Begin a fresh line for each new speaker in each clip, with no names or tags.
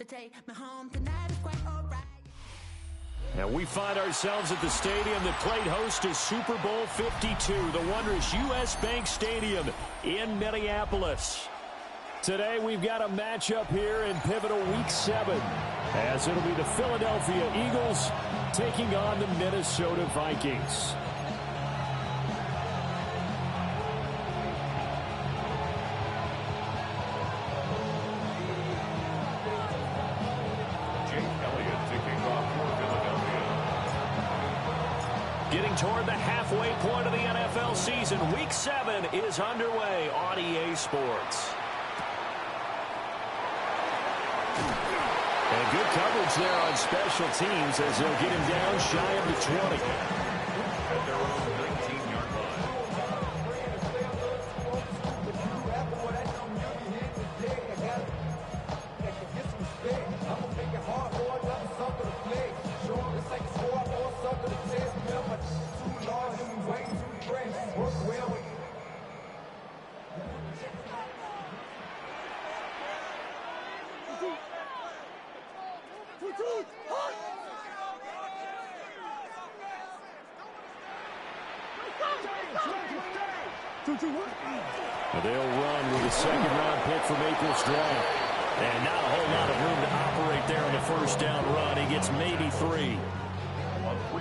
take me home tonight is quite alright.
And we find ourselves at the stadium that played host to Super Bowl 52, the wondrous U.S. Bank Stadium in Minneapolis. Today we've got a matchup here in pivotal Week 7, as it'll be the Philadelphia Eagles taking on the Minnesota Vikings. Getting toward the halfway point of the NFL season, Week 7 is underway on EA Sports. And good coverage there on special teams as they'll get him down shy of the 20. At their own 19-yard line. They'll run with a second-round pick from April's draft. And not a whole lot of room to operate there on the first down run. He gets maybe 3.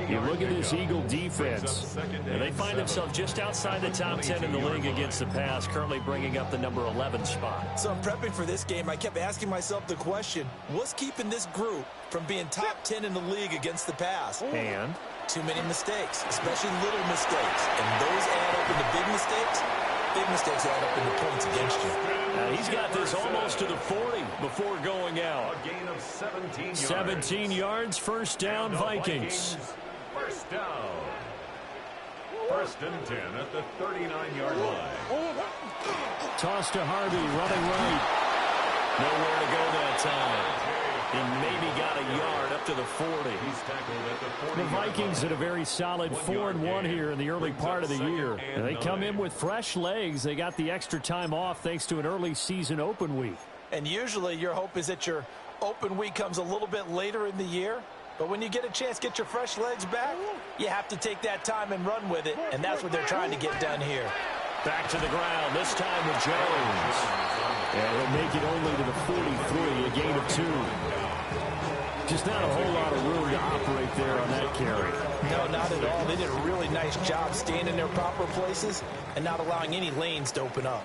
You look at this Eagle defense, and they find themselves just outside the top 10 in the league against the pass, currently bringing up the number 11 spot.
So I'm prepping for this game. I kept asking myself the question, what's keeping this group from being top 10 in the league against the pass?
And?
Too many mistakes, especially little mistakes. And those add up into big mistakes. Big mistakes add up into points against you.
He's got this almost to the 40 before going out.
A gain of 17 yards.
17 yards, first down, Vikings.
First down. First and 10 at the 39-yard line.
Toss to Harvey, running right. Nowhere to go that time. He maybe got a yard up to the 40.
He's tackled at the 40.
The Vikings had a very solid 4-1 here in the early part of the year. And they come in with fresh legs. They got the extra time off thanks to an early season open week.
And usually your hope is that your open week comes a little bit later in the year. But when you get a chance to get your fresh legs back, you have to take that time and run with it. And that's what they're trying to get done here.
Back to the ground, this time with Jones. And he'll make it only to the 43, a gain of 2. Just not a whole lot of room to operate there on that carry.
No, not at all. They did a really nice job staying in their proper places and not allowing any lanes to open up.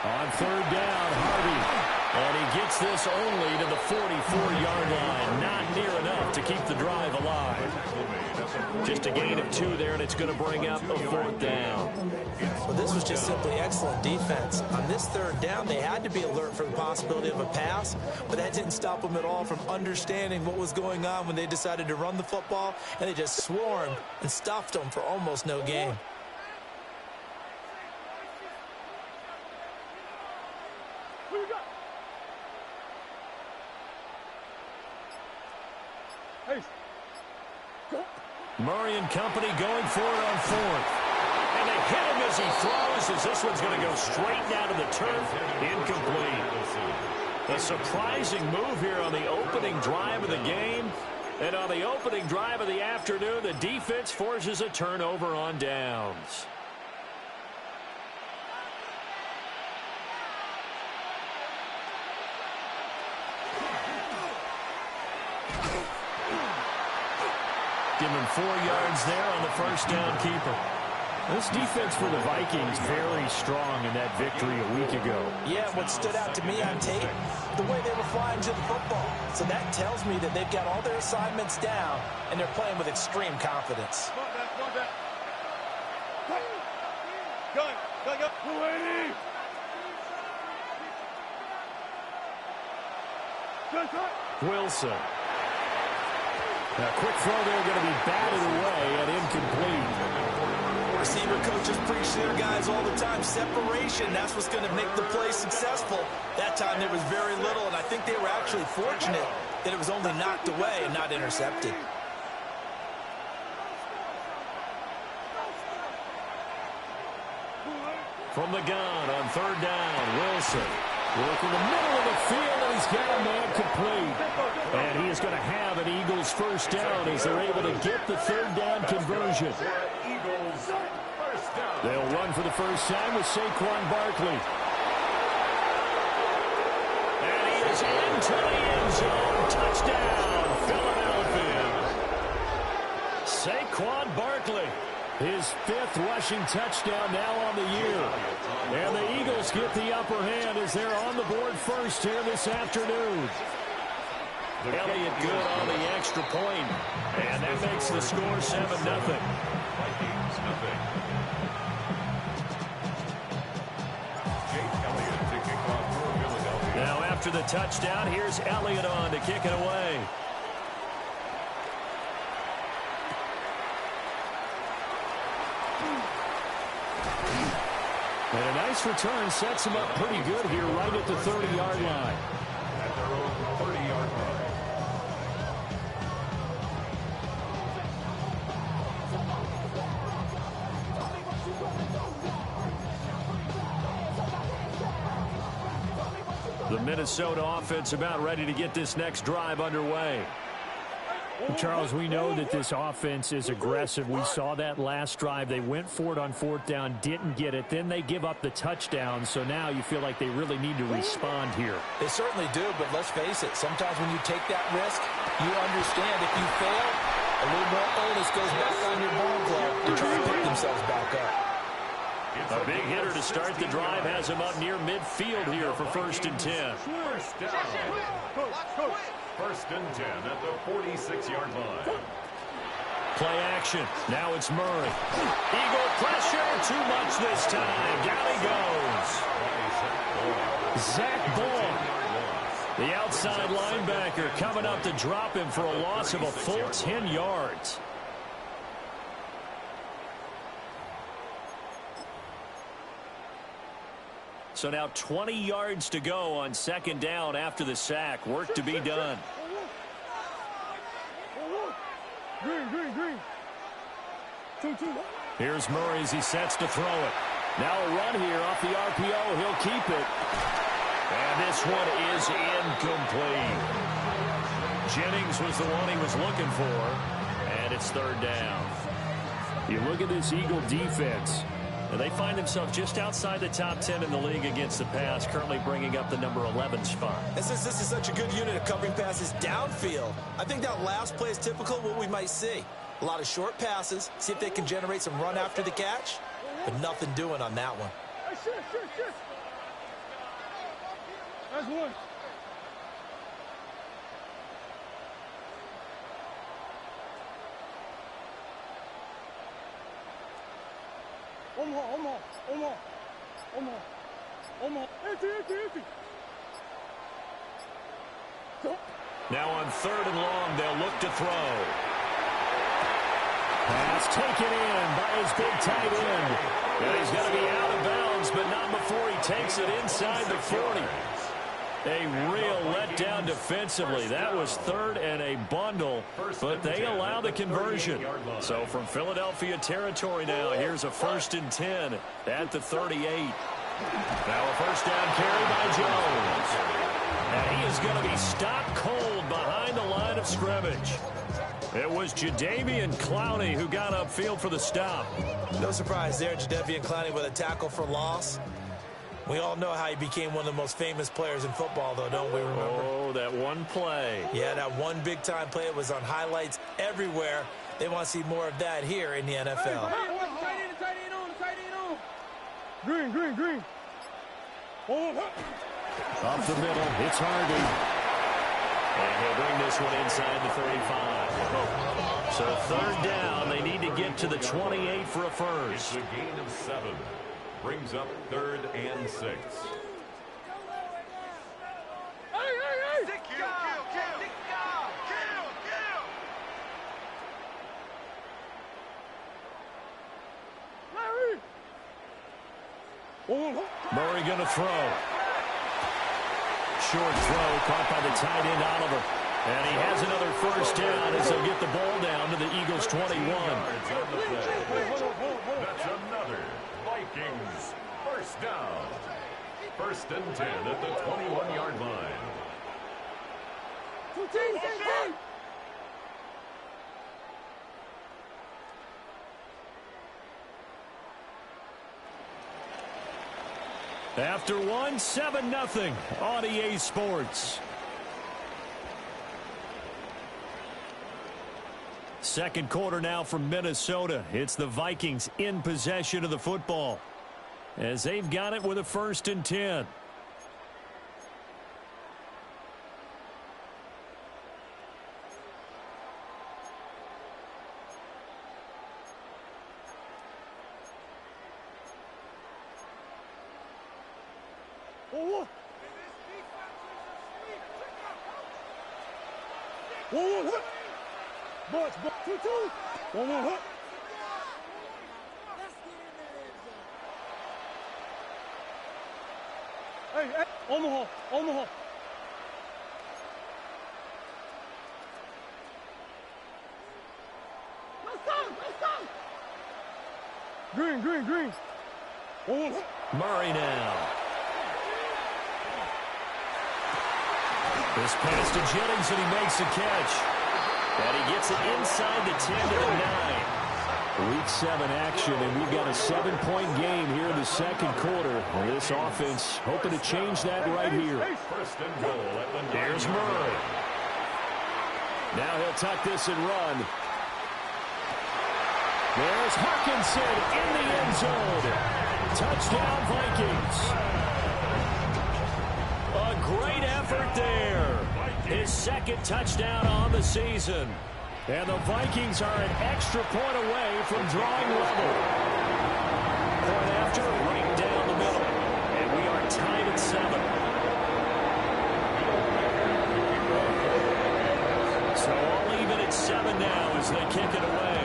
On third down, Harvey. And he gets this only to the 44-yard line. Not near enough to keep the drive alive. Just a gain of 2 there, and it's going to bring up a 4th down.
Well, this was just simply excellent defense. On this third down, they had to be alert for the possibility of a pass, but that didn't stop them at all from understanding what was going on when they decided to run the football, and they just swarmed and stuffed them for almost no gain.
Murray and company going for it on 4th. And they hit him as he throws, as this one's going to go straight down to the turf. Incomplete. A surprising move here on the opening drive of the game. And on the opening drive of the afternoon, the defense forces a turnover on downs. Give him 4 yards there on the first down keeper. This defense for the Vikings very strong in that victory a week ago.
Yeah, what stood out to me on tape, the way they were flying to the football. So that tells me that they've got all their assignments down, and they're playing with extreme confidence.
Wilson. A quick throw there going to be batted away and incomplete.
Receiver coaches preach to their guys all the time. Separation, that's what's going to make the play successful. That time there was very little, and I think they were actually fortunate that it was only knocked away and not intercepted.
From the gun on third down, Wilson. Working the middle of the field, and he's got a man complete. And he is going to have an Eagles first down as they're able to get the third down conversion. They'll run for the first time with Saquon Barkley. And he is into the end zone. Touchdown, Philadelphia. Saquon Barkley. His fifth rushing touchdown now on the year. And the Eagles get the upper hand as they're on the board first here this afternoon. Elliott good on the extra point. And that makes the score 7-0. Now after the touchdown, here's Elliott on to kick it away. And a nice return sets him up pretty good here right at the 30-yard line.
At their own 30-yard line.
The Minnesota offense about ready to get this next drive underway.
Charles, we know that this offense is aggressive. We saw that last drive. They went for it on fourth down, didn't get it. Then they give up the touchdown. So now you feel like they really need to respond here.
They certainly do, but let's face it. Sometimes when you take that risk, you understand if you fail, a little more onus goes back on your ball glove to try and pick themselves back up.
A big hitter to start the drive has him up near midfield here for 1st and 10.
First down. First and 10 at the 46-yard line.
Play action. Now it's Murray. Eagle pressure. Too much this time. Down he goes. Zach Ball, the outside linebacker, coming up to drop him for a loss of a full 10 yards. So now 20 yards to go on 2nd down after the sack. Work to be done. Here's Murray as he sets to throw it. Now a run here off the RPO. He'll keep it. And this one is incomplete. Jennings was the one he was looking for. And it's 3rd down.
You look at this Eagle defense.
And they find themselves just outside the top 10 in the league against the pass, currently bringing up the number 11 spot.
And since this is such a good unit of covering passes downfield, I think that last play is typical of what we might see. A lot of short passes, see if they can generate some run after the catch, but nothing doing on that one.
That's one.
Now on 3rd and long, they'll look to throw. Pass taken in by his big tight end. And he's going to be out of bounds, but not before he takes it inside the 40. A real letdown defensively. That was 3rd and a bundle, but they allow the conversion. So from Philadelphia territory now, here's a 1st and 10 at the 38. Now a 1st down carry by Jones. And he is going to be stopped cold behind the line of scrimmage. It was Jadeveon Clowney who got upfield for the stop.
No surprise there, Jadeveon Clowney with a tackle for loss. We all know how he became one of the most famous players in football, though, don't we remember?
Oh, that one play.
Yeah, that one big-time play was on highlights everywhere. They want to see more of that here in the NFL.
Green.
Up the middle, it's Harvey. And he'll bring this one inside the 35. So 3rd down, they need to get to the 28 for a first.
It's a gain of 7. Brings up 3rd and 6.
Murray going to throw. Short throw caught by the tight end Oliver. And he has another 1st down as they'll get the ball down to the Eagles 21.
That's another Vikings 1st first down. First and 10 at the 21-yard line.
After one, 7-0 on EA Sports. Second quarter now from Minnesota. It's the Vikings in possession of the football as they've got it with a 1st and 10.
Hey, Omaha. Let's go. Green.
Murray now. This pass to Jennings, and he makes a catch. And he gets it inside the 10 to the 9. Week 7 action, and we've got a 7-point game here in the second quarter. And this offense hoping to change that right here.
First and goal at the
Here's Murray. Now he'll tuck this and run. There's Hawkinson in the end zone. Touchdown, Vikings. A great effort there. His second touchdown on the season. And the Vikings are an extra point away from drawing level. Point after, right down the middle. And we are tied at 7. So all even at 7 now as they kick it away.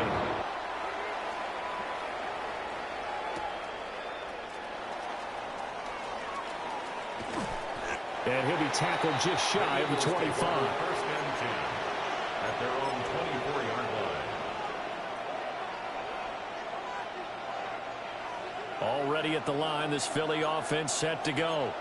And he'll be tackled just shy of the 25.
First and 10 at their own 24-yard line.
Already at the line, this Philly offense set to go.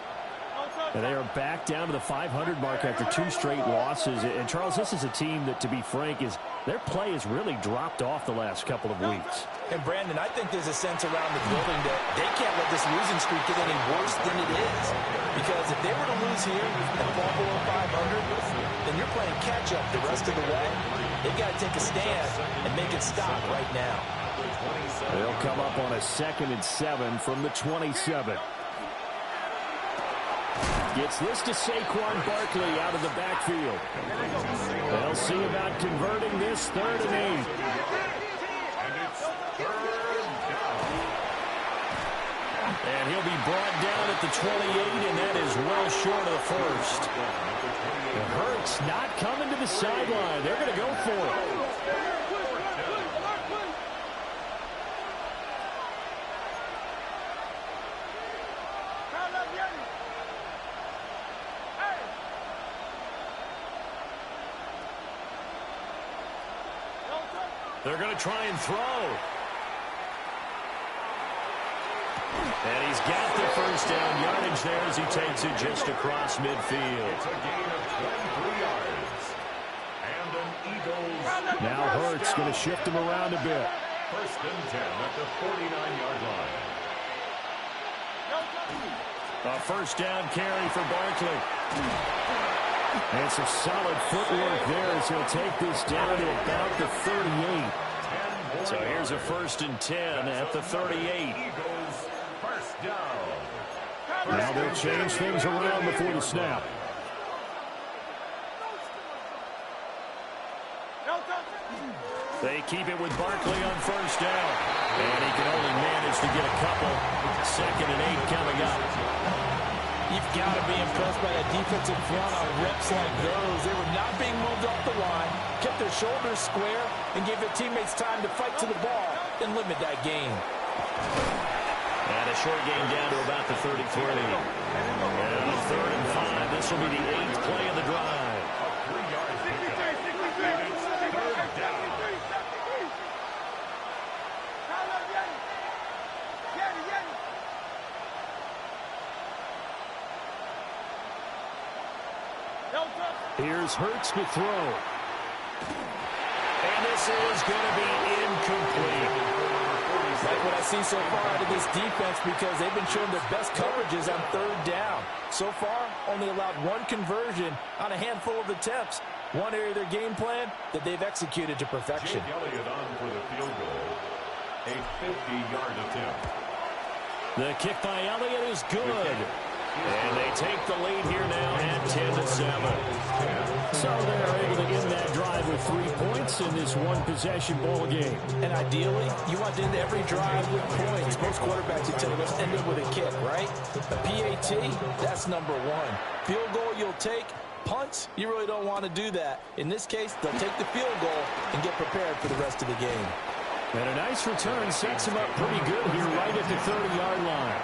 And they are back down to the 500 mark after 2 straight losses. And, Charles, this is a team that, to be frank, their play has really dropped off the last couple of weeks.
And, Brandon, I think there's a sense around the building that they can't let this losing streak get any worse than it is. Because if they were to lose here and fall below 500, then you're playing catch-up the rest of the way. They've got to take a stand and make it stop right now.
They'll come up on a 2nd and 7 from the 27. Gets this to Saquon Barkley out of the backfield. They'll see about converting this 3rd and 8.
And it's 3rd down.
And he'll be brought down at the 28, and that is well short of the first. And Hurts not coming to the sideline. They're going to go for it. They're going to try and throw. And he's got the first down yardage there as he takes it just across midfield.
It's a gain of 23 yards. And an Eagles.
Now Hurts going to shift him around a bit.
First and 10 at the 49-yard line.
A first down carry for Barkley. And some solid footwork there as he'll take this down to about the 38. So here's a 1st and 10 at the 38.
Eagles first down.
Now they'll change things around before the snap. They keep it with Barkley on first down. And he can only manage to get a couple. 2nd and 8 coming up.
You've got to be impressed by that defensive front on reps like those. They were not being moved off the line, kept their shoulders square, and gave their teammates time to fight to the ball and limit that gain.
And a short gain down to about the 33. And 3rd and 5. This will be the 8th play of the drive.
3-yard pickup. And it's 3rd down.
Here's Hurts to throw.
And this is going to be incomplete.
Like what I see so far out of this defense, because they've been showing their best coverages on third down. So far, only allowed one conversion on a handful of attempts. One area of their game plan that they've executed to perfection.
Jake Elliott on for the field goal. A 50-yard attempt.
The kick by Elliott is good. And they take the lead here now at 10-7.
So they're able to end that drive with 3 points in this one-possession ball game.
And ideally, you want to end every drive with points. Most quarterbacks would tell you, let's end it with a kick, right? A PAT, that's number one. Field goal you'll take. Punts, you really don't want to do that. In this case, they'll take the field goal and get prepared for the rest of the game.
And a nice return sets him up pretty good here right at the 30-yard line.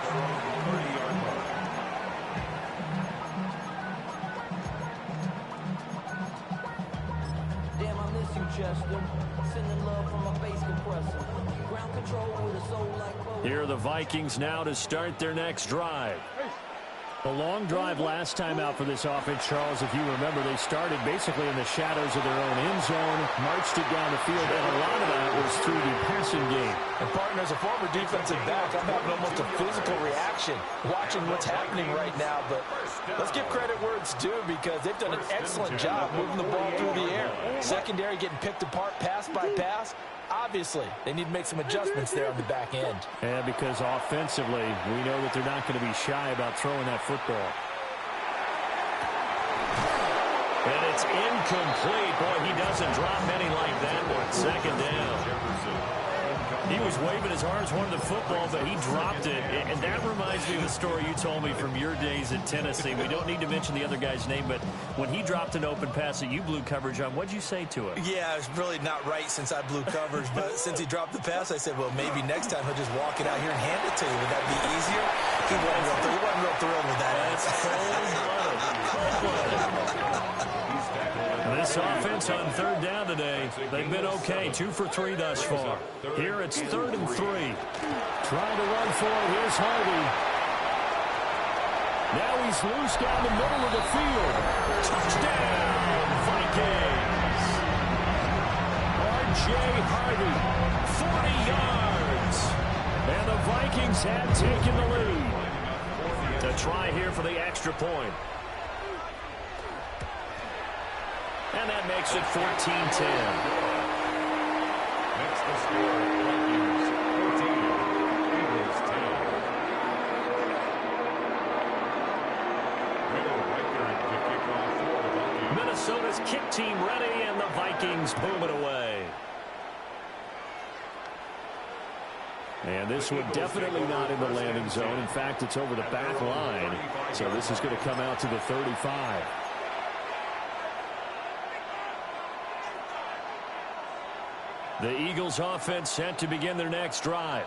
30-yard line.
Damn, I miss you, Chester. Sending love from my bass compressor. Ground control with a soul like both.
Here are the Vikings now to start their next drive.
A long drive last time out for this offense, Charles. If you remember, they started basically in the shadows of their own end zone, marched it down the field, and a lot of that was through the passing game.
And partner, as a former defensive back, I'm having almost a physical reaction watching what's happening right now. But let's give credit where it's due, because they've done an excellent job moving the ball through the air. Secondary getting picked apart pass by pass. Obviously, they need to make some adjustments there on the back end.
Yeah, because offensively, we know that they're not going to be shy about throwing that football.
And it's incomplete. Boy, he doesn't drop many like that one. Second down. He was waving his arms, wanted the football, but he dropped it. And that reminds me of the story you told me from your days in Tennessee. We don't need to mention the other guy's name, but when he dropped an open pass that you blew coverage on, what'd you say to him?
Yeah, it's really not right since I blew coverage, but since he dropped the pass, I said, well, maybe next time he'll just walk it out here and hand it to you. Would that be easier? He wasn't real thrilled with that.
This offense on third down today, they've been okay. 2 for 3 thus far. Here it's 3rd and 3.
Trying to run for it. Here's Harvey. Now he's loose down the middle of the field.
Touchdown, Vikings. R.J. Harvey, 40 yards.
And the Vikings have taken the lead.
To try here for the extra point. And that makes it 14-10.
Next to score, Vikings 14, Eagles 10.
Minnesota's kick team ready, and the Vikings boom it away.
And this one definitely not in the landing zone. In fact, it's over the back line. So this is going to come out to the 35.
The Eagles offense set to begin their next drive.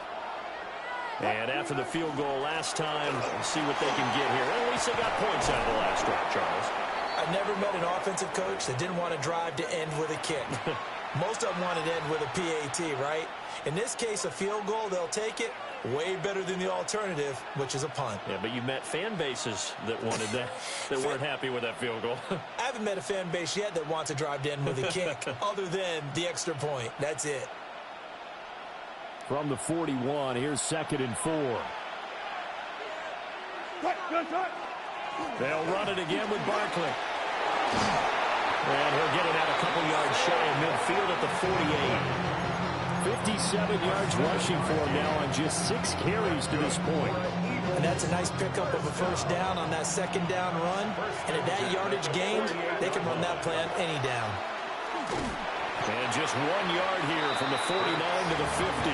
And after the field goal last time, we'll see what they can get here. At least they got points out of the last drive, Charles.
I've never met an offensive coach that didn't want to drive to end with a kick. Most of them wanted to end with a PAT, right? In this case, a field goal, they'll take it. Way better than the alternative, which is a punt.
Yeah, but you met fan bases that wanted that, that weren't happy with that field goal.
I haven't met a fan base yet that wants to drive to end with a kick, other than the extra point. That's it.
From the 41, here's 2nd and 4.
They'll run it again with Barkley. And he'll get it out a couple yards shy of midfield at the 48.
57 yards rushing for him now on just 6 carries to this point.
And that's a nice pickup of a first down on that second down run. And at that yardage gained, they can run that play on any down.
And just 1 yard here from the 49 to the 50.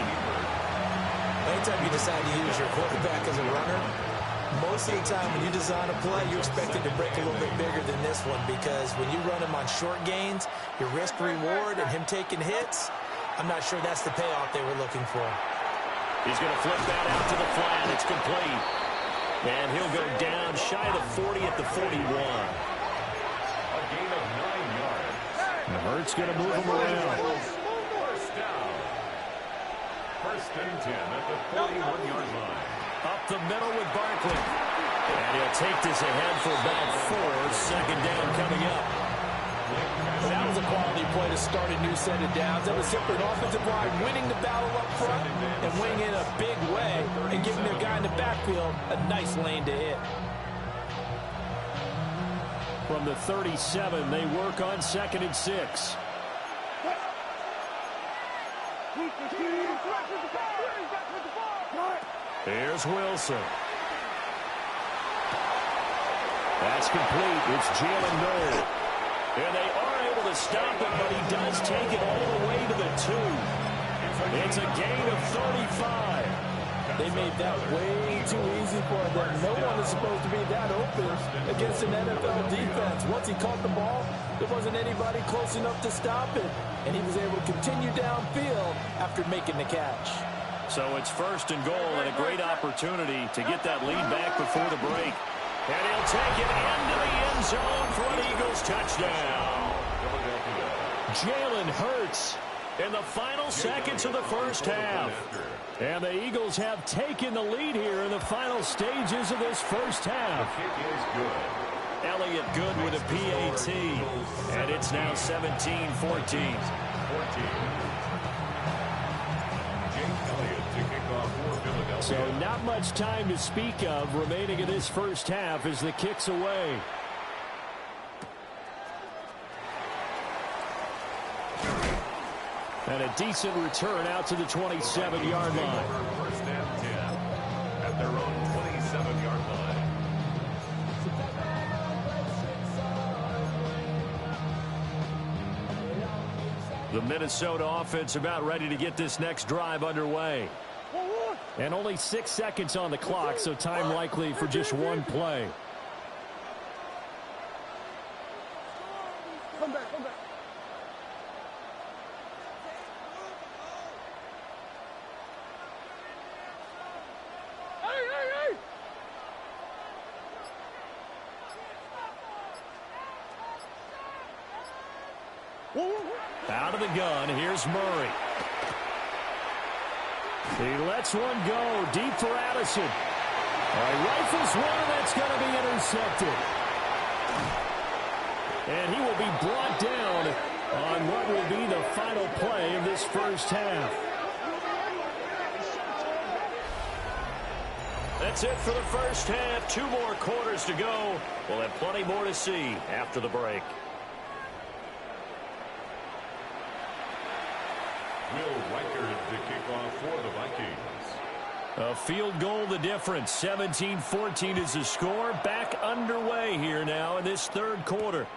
Anytime you decide to use your quarterback as a runner, most of the time when you design a play, you're expected to break a little bit bigger than this one, because when you run him on short gains, your risk-reward and him taking hits, I'm not sure that's the payoff they were looking for.
He's going to flip that out to the flat. It's complete. And he'll go down shy of the 40 at the 41.
A gain of 9 yards.
And Hurts going to move him around.
First down. 1st and 10 at the 41-yard line.
Up the middle with Barkley. And he'll take this ahead for about 4. Second down coming up.
That was a quality play to start a new set of downs. That was simply an offensive line winning the battle up front and winning in a big way and giving their guy in the backfield a nice lane to hit.
From the 37, they work on 2nd and 6.
Here's Wilson. That's complete. It's Jalen Noel. And they are able to stop him, but he does take it all the way to the 2. It's a gain of 35.
They made that way too easy for them. No one is supposed to be that open against an NFL defense. Once he caught the ball, there wasn't anybody close enough to stop it. And he was able to continue downfield after making the catch.
So it's 1st and goal and a great opportunity to get that lead back before the break. And he'll take it into the end zone for an Eagles touchdown. Jalen Hurts in the final seconds of the first half. And the Eagles have taken the lead here in the final stages of this first half. Elliott Good with a PAT. And it's now 17-14.
So not much time to speak of remaining in this first half as the kick's away. And a decent return out to the 27-yard line.
1st and 10 at their own 27-yard line.
The Minnesota offense about ready to get this next drive underway.
And only 6 seconds on the clock, so time likely for just one play.
Come back, come back. Hey!
Out of the gun, here's Murray. He lets one go deep for Addison. Rifles one that's going to be intercepted. And he will be brought down on what will be the final play of this first half. That's it for the first half. 2 more quarters to go. We'll have plenty more to see after the break.
Will Riker the kickoff for the Vikings.
A field goal the difference. 17-14 is the score. Back underway here now in this 3rd quarter.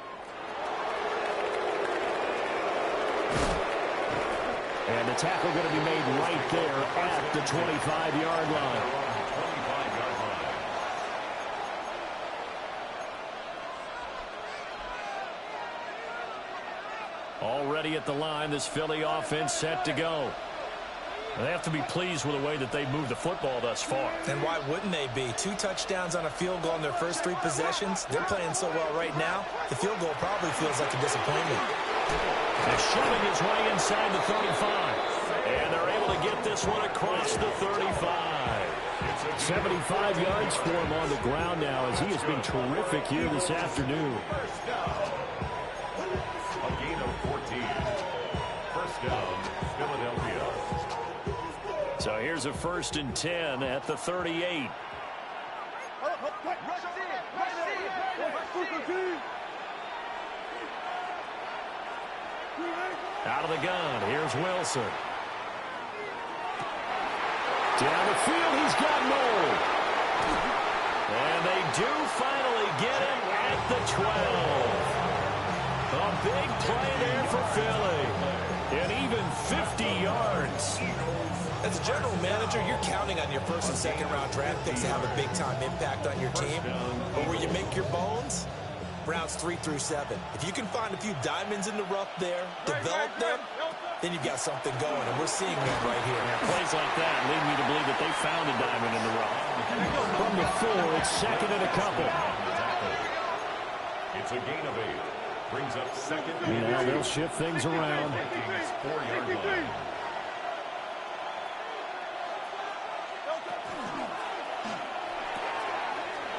And the tackle going to be made right there at the 25-yard line.
25-yard line.
Already at the line, this Philly offense set to go. They have to be pleased with the way that they've moved the football thus far.
And why wouldn't they be? 2 touchdowns on a field goal in their first 3 possessions. They're playing so well right now, the field goal probably feels like a disappointment.
They're shoving his way inside the 35. And they're able to get this one across the 35. 75 yards for him on the ground now as he has been terrific here this afternoon.
First down. A gain of 14. First down, Philadelphia.
So here's a 1st and 10 at the 38. Out of the gun, here's Wilson. Down the field, he's got Noel. And they do finally get him at the 12. A big play there for Philly. And even 50 yards.
As a general manager, you're counting on your 1st and 2nd round draft picks to have a big-time impact on your team. But where you make your bones, rounds 3 through 7. If you can find a few diamonds in the rough there, develop them, then you've got something going, and we're seeing that right here.
Yeah, plays like that lead me to believe that they found a diamond in the rough. From the 4, it's 2nd and a couple.
It's a gain of 8. Brings up 2nd and
Now they'll shift things around.
4-yard line.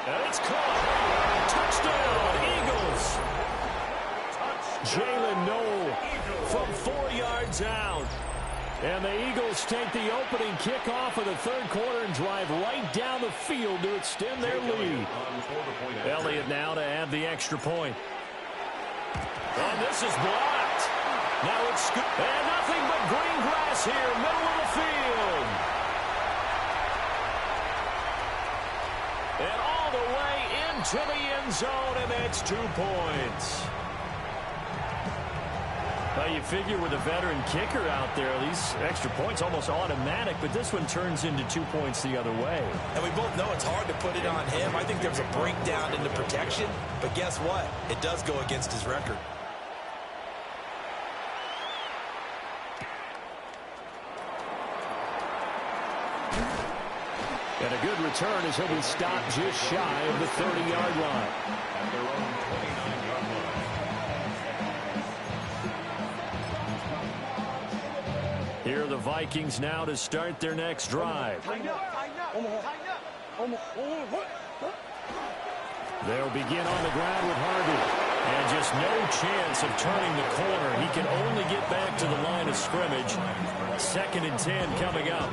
And It's caught. Touchdown, Eagles. Jalen Noel from 4 yards out. And the Eagles take the opening kickoff of the third quarter and drive right down the field to extend their lead. Elliott now to add the extra point. And this is blocked. Now it's and nothing but green grass here, middle of the field. And all the way into the end zone, and that's 2 points. Well, you figure with a veteran kicker out there, these extra points almost automatic, but this one turns into 2 points the other way.
And we both know it's hard to put it on him. I think there's a breakdown in the protection, but guess what? It does go against his record.
And a good return as he'll be stopped just shy of the 30-yard line.
At their own 29-yard line.
Here are the Vikings now to start their next drive. They'll begin on the ground with Harvey. And just no chance of turning the corner. He can only get back to the line of scrimmage. 2nd and 10 coming up.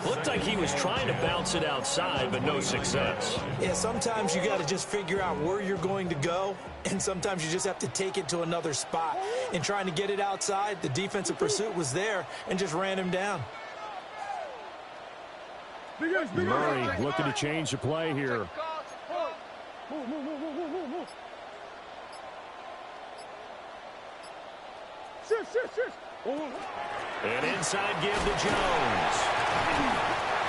Looked like he was trying to bounce it outside, but no success.
Yeah, sometimes you got to just figure out where you're going to go, and sometimes you just have to take it to another spot. In trying to get it outside, the defensive pursuit was there and just ran him down.
Murray looking to change the play here.
And inside give to Jones.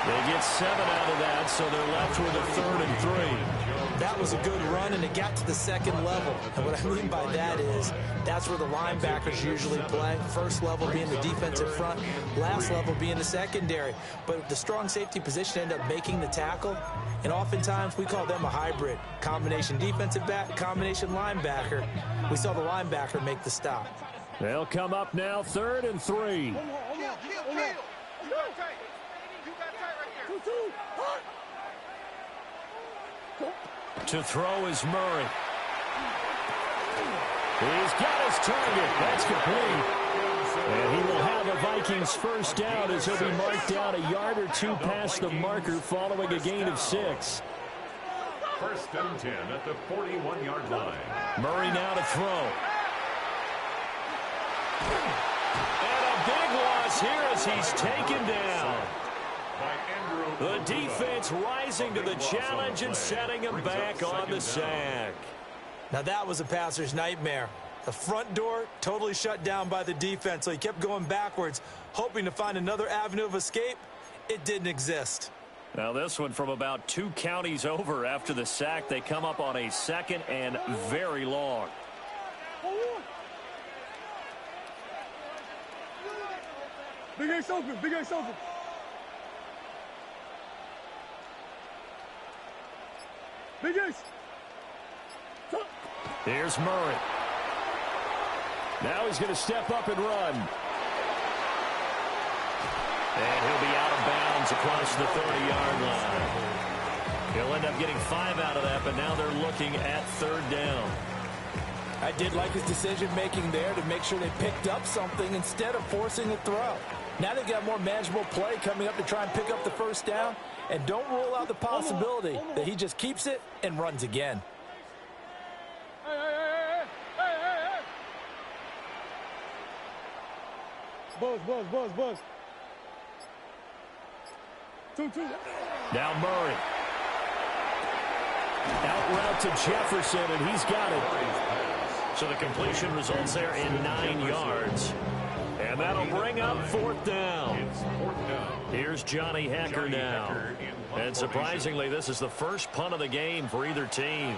They get 7 out of that, so they're left with a 3rd and 3.
That was a good run, and it got to the 2nd level. And what I mean by that is that's where the linebackers usually play. First level being the defensive front, last level being the secondary. But the strong safety position ended up making the tackle, and oftentimes we call them a hybrid. Combination defensive back, combination linebacker. We saw the linebacker make the stop.
They'll come up now 3rd and 3. To throw is Murray. He's got his target. That's complete. And he will have a Vikings first down as he'll be marked down a yard or 2 past the marker following a gain of 6.
1st and 10 at the 41-yard line.
Murray now to throw. And a big loss here as he's taken down. The defense rising to the challenge and setting him back on the sack.
Now that was a passer's nightmare. The front door totally shut down by the defense, so he kept going backwards, hoping to find another avenue of escape. It didn't exist.
Now this one from about 2 counties over after the sack. They come up on a 2nd and very long.
Big Ace open, Big Ace open. Big Ace.
Here's Murray. Now he's going to step up and run. And he'll be out of bounds across the 30-yard line. He'll end up getting 5 out of that, but now they're looking at 3rd down.
I did like his decision-making there to make sure they picked up something instead of forcing a throw. Now they've got more manageable play coming up to try and pick up the first down. And don't rule out the possibility that he just keeps it and runs again.
Hey. Buzz. 2.
Now Murray. Out route to Jefferson, and he's got it. So the completion results there in 9 yards. And that'll bring up 4th down. Here's Johnny Hecker now. And surprisingly, this is the first punt of the game for either team.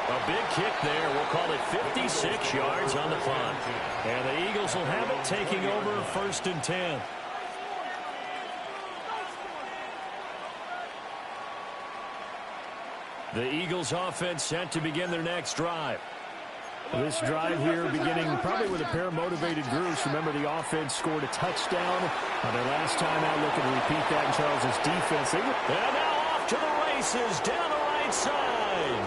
A big kick there. We'll call it 56 yards on the punt. And the Eagles will have it taking over 1st and 10. The Eagles offense set to begin their next drive.
This drive here beginning probably with a pair of motivated groups. Remember, the offense scored a touchdown on their last time out. Looking to repeat that in Charles's defense. And
now off to the races down the right side.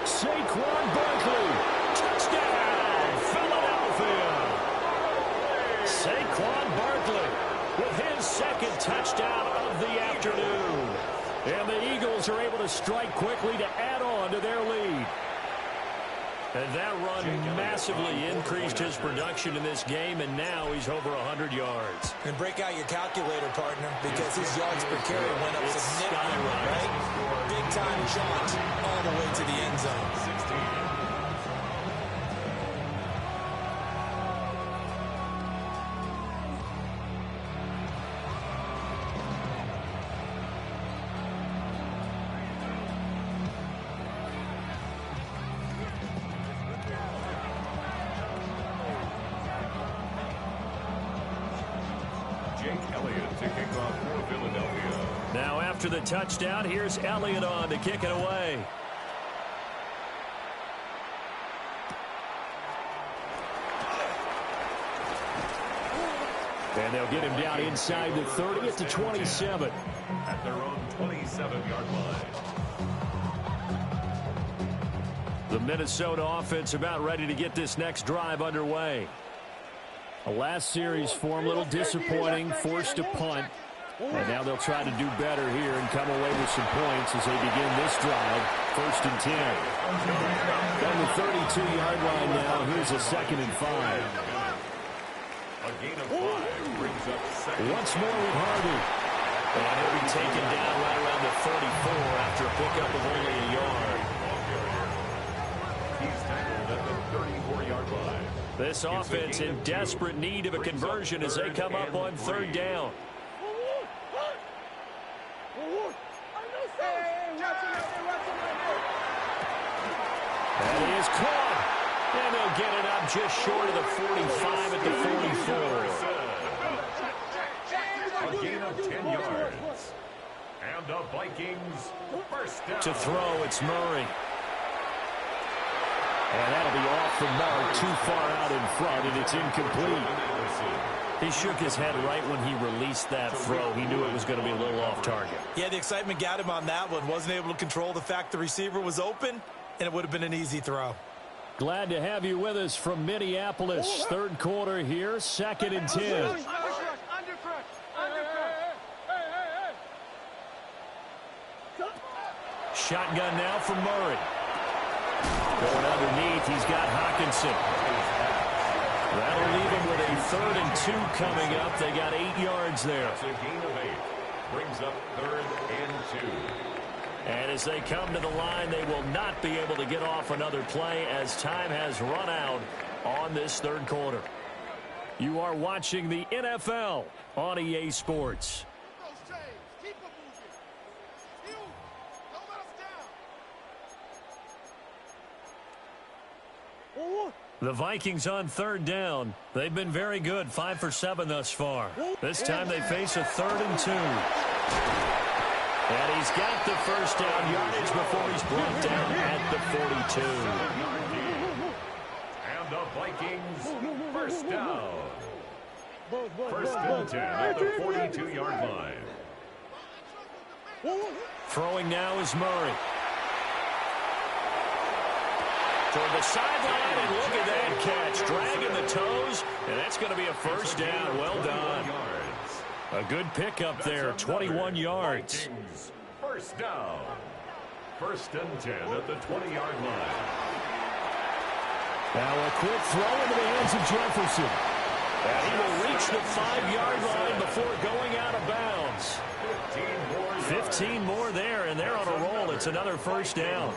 Saquon Barkley. Touchdown, Philadelphia. Saquon Barkley with his second touchdown of the afternoon. And the Eagles are able to strike quickly to add on to their lead. And that run massively increased his production in this game, and now he's over 100 yards.
And break out your calculator, partner, because his yards per carry went up significantly, right? Big-time jaunt all the way to the end zone. 16.
After the touchdown, here's Elliott on to kick it away. And they'll get him down inside the 30 at the 27.
At their own 27-yard line.
The Minnesota offense about ready to get this next drive underway.
A last series for him, a little disappointing, forced a punt. And now they'll try to do better here and come away with some points as they begin this drive. 1st and 10. On the 32-yard line now, here's a 2nd and 5.
A gain of 5 brings up second.
Once more with Harvey. And he'll be taken down right around the 34 after a pickup of only a yard.
He's tackled at the 34-yard line.
This offense in desperate need of a conversion as they come up on 3rd down. That is caught. And they'll get it up just short of the 45 at the 44.
A gain of 10 yards. And the Vikings first down.
To throw, it's Murray. And that'll be off the mark, too far out in front, and it's incomplete. He shook his head right when he released that throw. He knew it was going to be a little off target.
Yeah, the excitement got him on that one. Wasn't able to control the fact the receiver was open, and it would have been an easy throw.
Glad to have you with us from Minneapolis. 3rd quarter here, 2nd and 10.
Shotgun now from Murray. Going underneath, he's got Hockenson. That'll leave him with a 3rd and 2 coming up. They got 8 yards there.
That's a gain of 8. Brings up 3rd and 2.
And as they come to the line, they will not be able to get off another play as time has run out on this 3rd quarter. You are watching the NFL on EA Sports. The Vikings on 3rd down. They've been very good, 5 for 7 thus far. This time they face a 3rd and 2. And he's got the first down yardage before he's brought down at the 42.
And the Vikings first down. 1st and 10 at the 42-yard line.
Throwing now is Murray. Toward the sideline, and look at that catch. Dragging the toes, and that's going to be a first down. Well done. A good pickup there, 21 yards.
First down. 1st and 10 at the 20-yard line.
Now a quick throw into the hands of Jefferson.
And he will reach the 5-yard line before going out of bounds. 15 more there, and they're on a roll. It's another first down.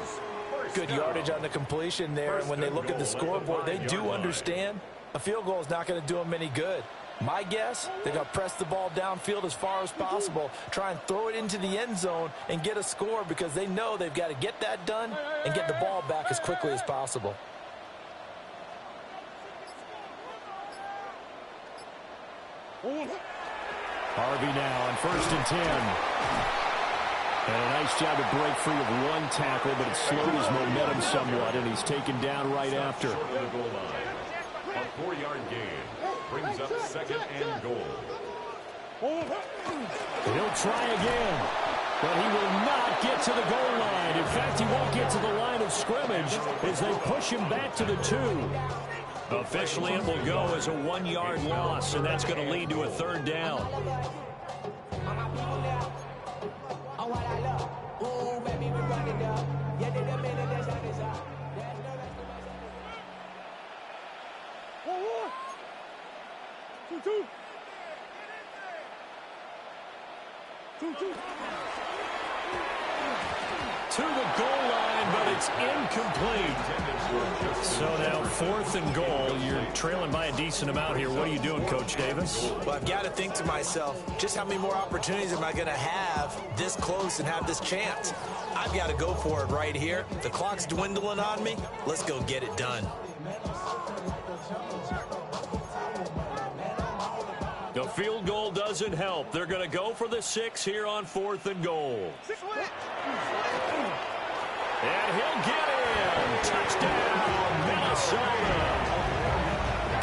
Good yardage on the completion there, and when they look at the scoreboard, they do understand a field goal is not going to do them any good. My guess, they're going to press the ball downfield as far as possible, try and throw it into the end zone and get a score because they know they've got to get that done and get the ball back as quickly as possible.
Harvey now on 1st and 10. And a nice job to break free of one tackle, but it slowed his momentum somewhat, and he's taken down right after.
Short of the goal line. A 4-yard gain brings up second and goal.
He'll try again, but he will not get to the goal line. In fact, he won't get to the line of scrimmage as they push him back to the 2. Officially, it will go as a 1-yard loss, and that's going to lead to a 3rd down. To the goal line, but it's incomplete. So now 4th and goal. You're trailing by a decent amount here. What are you doing, Coach Davis?
Well, I've got to think to myself, just how many more opportunities am I going to have this close and have this chance? I've got to go for it right here. The clock's dwindling on me. Let's go get it done.
The field goal doesn't help. They're going to go for the 6 here on 4th and goal. And he'll get in. Touchdown, Minnesota.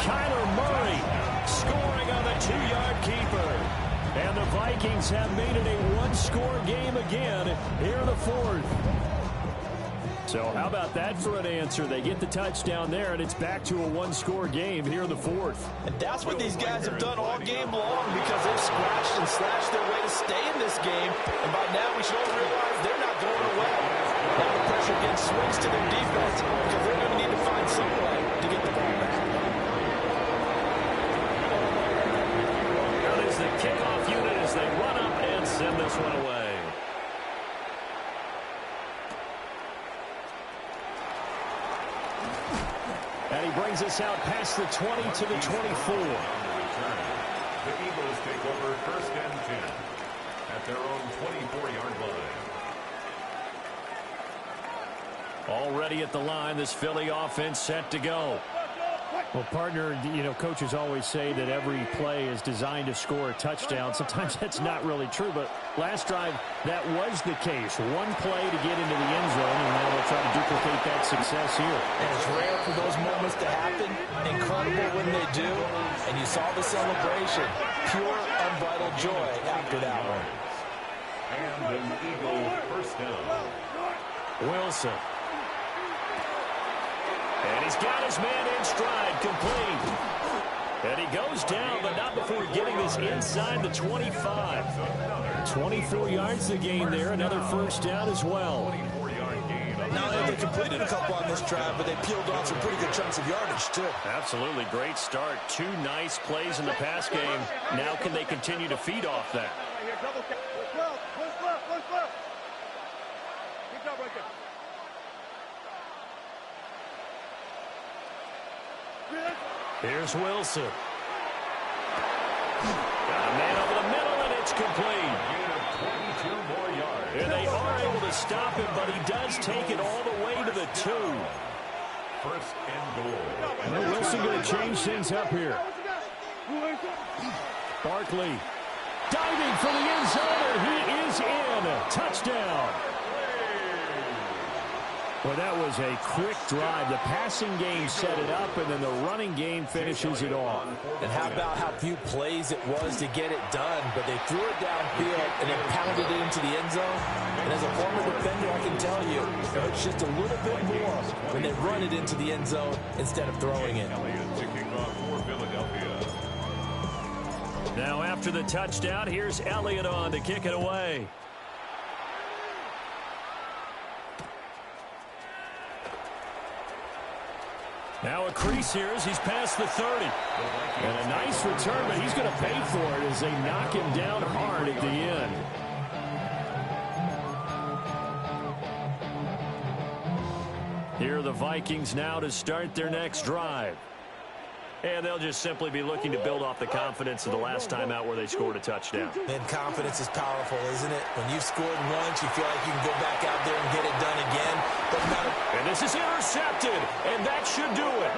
Kyler Murray scoring on the 2-yard keeper. And the Vikings have made it a 1-score game again here in the 4th. So how about that for an answer? They get the touchdown there, and it's back to a 1-score game here in the 4th.
And that's what these guys have done all game long because they've scratched and slashed their way to stay in this game. And by now we should all realize they're not going away. Now the pressure again swings to their defense because they're going to need to find some way to get the ball back.
Now there's the kickoff unit as they run up and send this one away. And he brings us out past the 20 to the 24.
The Eagles take over 1st and 10 at their own 24-yard line.
Already at the line, this Philly offense set to go.
Well, partner, coaches always say that every play is designed to score a touchdown. Sometimes that's not really true, but last drive, that was the case. One play to get into the end zone, and now they'll try to duplicate that success here.
And it's rare for those moments to happen. Incredible when they do. And you saw the celebration. Pure, unbridled joy after that one.
And an Eagle 1st down.
Wilson. And he's got his man in stride, complete. And he goes down, but not before getting this inside the 25. 24 yards to gain there, another 1st down as well.
24-yard gain.
Now they completed a couple on this drive, but they peeled off some pretty good chunks of yardage, too.
Absolutely great start. 2 nice plays in the pass game. Now can they continue to feed off that?
Good job right there.
Here's Wilson. Got a man over the middle, and it's complete.
22 more yards.
And they are able to stop him, but he does take it all the way to the 2.
1st and goal.
Well, Wilson going to change things up here. Barkley diving for the end zone, and he is in. Touchdown. Well, that was a quick drive. The passing game set it up, and then the running game finishes it off.
And how about how few plays it was to get it done, but they threw it downfield and then pounded it into the end zone. And as a former defender, I can tell you, it hurts just a little bit more when they run it into the end zone instead of throwing it.
Now after the touchdown, here's Elliott on to kick it away. Now a crease here as he's past the 30. And a nice return, but he's going to pay for it as they knock him down hard at the end. Here are the Vikings now to start their next drive. And they'll just simply be looking to build off the confidence of the last time out where they scored a touchdown.
And confidence is powerful, isn't it? When you've scored once, you feel like you can go back out there and get it done again. Doesn't matter.
And this is intercepted, and that should do it.